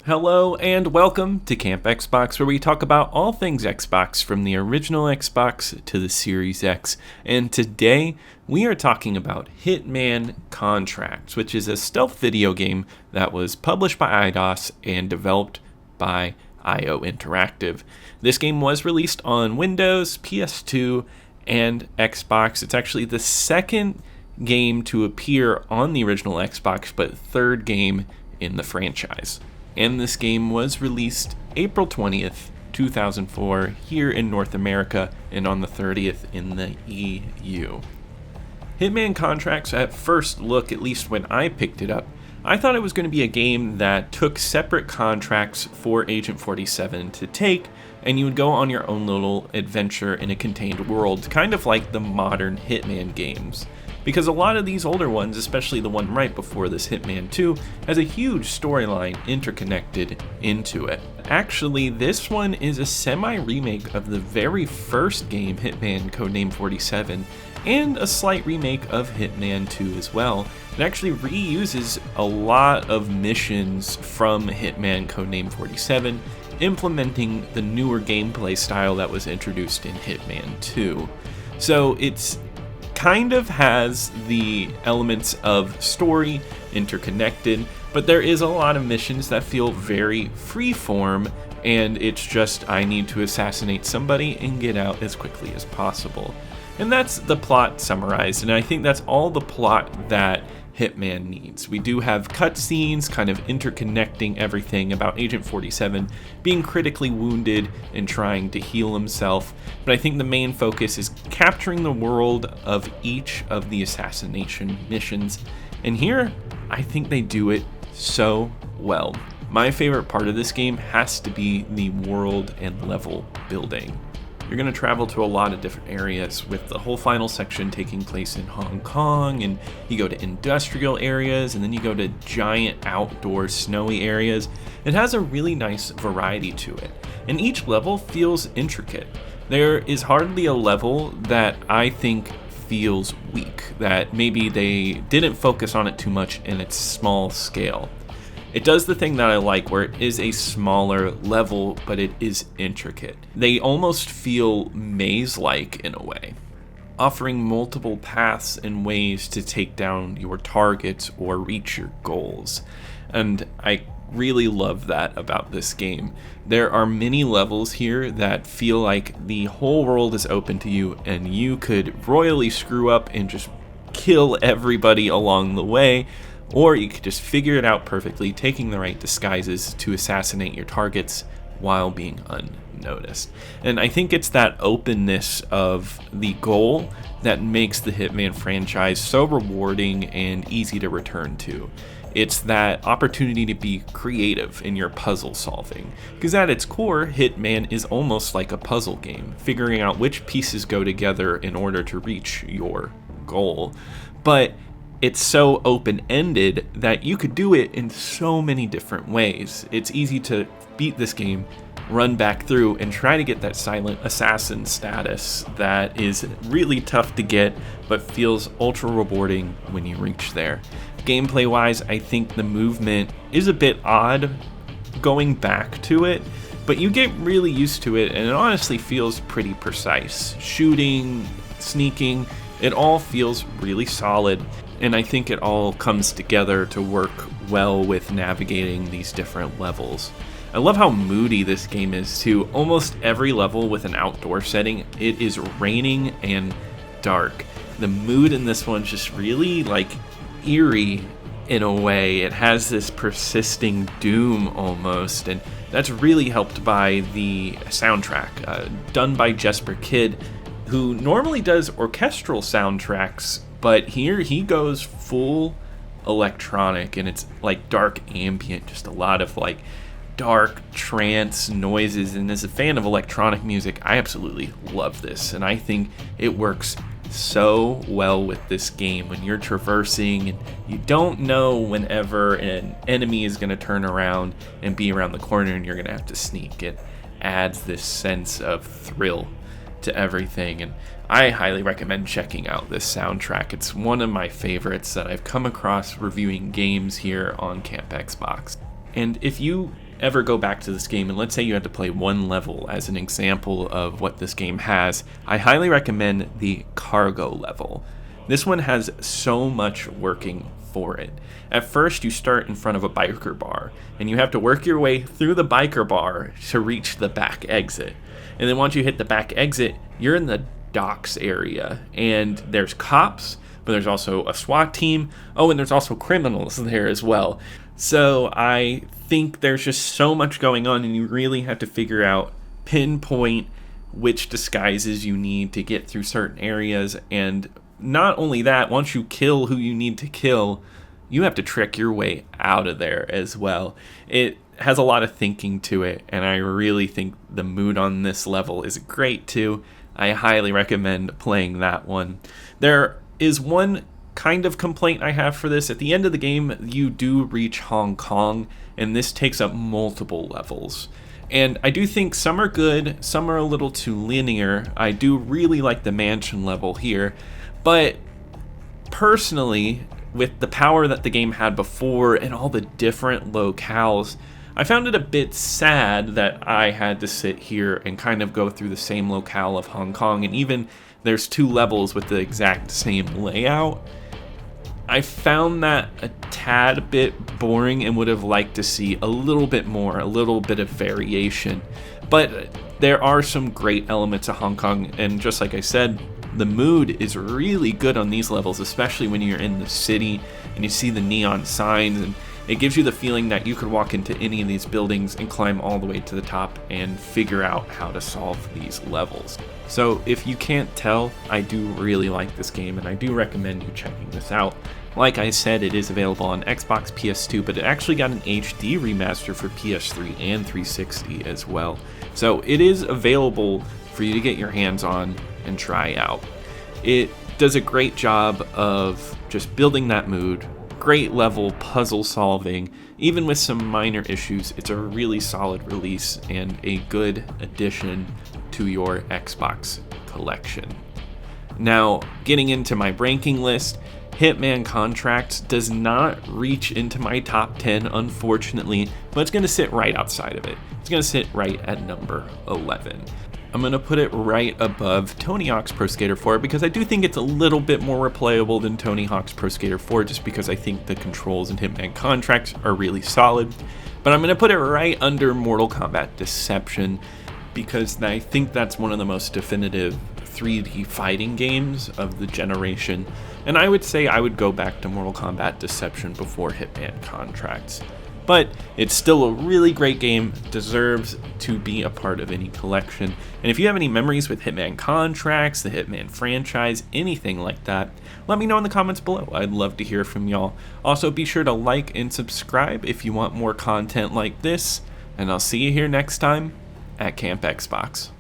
Hello and welcome to Camp Xbox, where we talk about all things Xbox from the original Xbox to the Series X. And today we are talking about Hitman Contracts, which is a stealth video game that was published by Eidos and developed by Eidos Interactive. This game was released on Windows, PS2, and Xbox. It's actually the second game to appear on the original Xbox, but third game in the franchise. And this game was released April 20th, 2004 here in North America and on the 30th in the EU. Hitman Contracts, at first look, at least when I picked it up, I thought it was going to be a game that took separate contracts for Agent 47 to take, and you would go on your own little adventure in a contained world, kind of like the modern Hitman games. Because a lot of these older ones, especially the one right before this, Hitman 2, has a huge storyline interconnected into it. Actually, this one is a semi-remake of the very first game, Hitman Codename 47, and a slight remake of Hitman 2 as well. It actually reuses a lot of missions from Hitman Codename 47, implementing the newer gameplay style that was introduced in Hitman 2. So it's kind of has the elements of story interconnected, but there is a lot of missions that feel very freeform, and it's just I need to assassinate somebody and get out as quickly as possible. And that's the plot summarized, and I think that's all the plot that Hitman needs. We do have cutscenes kind of interconnecting everything about Agent 47 being critically wounded and trying to heal himself, but I think the main focus is capturing the world of each of the assassination missions, and here I think they do it so well. My favorite part of this game has to be the world and level building. You're going to travel to a lot of different areas, with the whole final section taking place in Hong Kong, and you go to industrial areas, and then you go to giant outdoor snowy areas. It has a really nice variety to it, and each level feels intricate. There is hardly a level that I think feels weak, that maybe they didn't focus on it too much in its small scale. It does the thing that I like, where it is a smaller level, but it is intricate. They almost feel maze-like in a way, offering multiple paths and ways to take down your targets or reach your goals. And I really love that about this game. There are many levels here that feel like the whole world is open to you, and you could royally screw up and just kill everybody along the way, or you could just figure it out perfectly, taking the right disguises to assassinate your targets while being unnoticed. And I think it's that openness of the goal that makes the Hitman franchise so rewarding and easy to return to. It's that opportunity to be creative in your puzzle solving. Because at its core, Hitman is almost like a puzzle game, figuring out which pieces go together in order to reach your goal. But it's so open-ended that you could do it in so many different ways. It's easy to beat this game, run back through, and try to get that silent assassin status that is really tough to get, but feels ultra rewarding when you reach there. Gameplay-wise, I think the movement is a bit odd going back to it, but you get really used to it, and it honestly feels pretty precise. Shooting, sneaking, it all feels really solid. And I think it all comes together to work well with navigating these different levels. I love how moody this game is too. Almost every level with an outdoor setting, it is raining and dark. The mood in this one's just really eerie in a way. It has this persisting doom almost, and that's really helped by the soundtrack, done by Jesper Kyd, who normally does orchestral soundtracks, but here he goes full electronic, and it's like dark ambient, just a lot of dark trance noises. And as a fan of electronic music, I absolutely love this, and I think it works so well with this game when you're traversing and you don't know whenever an enemy is going to turn around and be around the corner and you're going to have to sneak. It adds this sense of thrill to everything, and I highly recommend checking out this soundtrack. It's one of my favorites that I've come across reviewing games here on Camp Xbox. And if you ever go back to this game, and let's say you had to play one level as an example of what this game has, I highly recommend the cargo level. This one has so much working for it. At first, you start in front of a biker bar, and you have to work your way through the biker bar to reach the back exit. And then once you hit the back exit, you're in the docks area, and there's cops, but there's also a SWAT team. Oh, and there's also criminals there as well. So I think there's just so much going on, and you really have to figure out, pinpoint which disguises you need to get through certain areas. And not only that, once you kill who you need to kill, you have to trick your way out of there as well. It has a lot of thinking to it, and I really think the mood on this level is great too. I highly recommend playing that one. There is one kind of complaint I have for this. At the end of the game, you do reach Hong Kong, and this takes up multiple levels. And I do think some are good, some are a little too linear. I do really like the mansion level here, but personally, with the power that the game had before and all the different locales, I found it a bit sad that I had to sit here and kind of go through the same locale of Hong Kong, and even there's 2 levels with the exact same layout. I found that a tad bit boring and would have liked to see a little bit more, a little bit of variation. But there are some great elements of Hong Kong, and just like I said, the mood is really good on these levels, especially when you're in the city and you see the neon signs, and it gives you the feeling that you could walk into any of these buildings and climb all the way to the top and figure out how to solve these levels. So if you can't tell, I do really like this game, and I do recommend you checking this out. Like I said, it is available on Xbox, PS2, but it actually got an HD remaster for PS3 and 360 as well. So it is available for you to get your hands on and try out. It does a great job of just building that mood, great level puzzle solving. Even with some minor issues, it's a really solid release and a good addition to your Xbox collection. Now, getting into my ranking list, Hitman Contracts does not reach into my top 10, unfortunately, but it's going to sit right outside of it. It's going to sit right at number 11. I'm going to put it right above Tony Hawk's Pro Skater 4 because I do think it's a little bit more replayable than Tony Hawk's Pro Skater 4, just because I think the controls in Hitman Contracts are really solid. But I'm going to put it right under Mortal Kombat Deception because I think that's one of the most definitive 3D fighting games of the generation. And I would say I would go back to Mortal Kombat Deception before Hitman Contracts. But it's still a really great game, deserves to be a part of any collection. And if you have any memories with Hitman Contracts, the Hitman franchise, anything like that, let me know in the comments below. I'd love to hear from y'all. Also, be sure to like and subscribe if you want more content like this, and I'll see you here next time at Camp Xbox.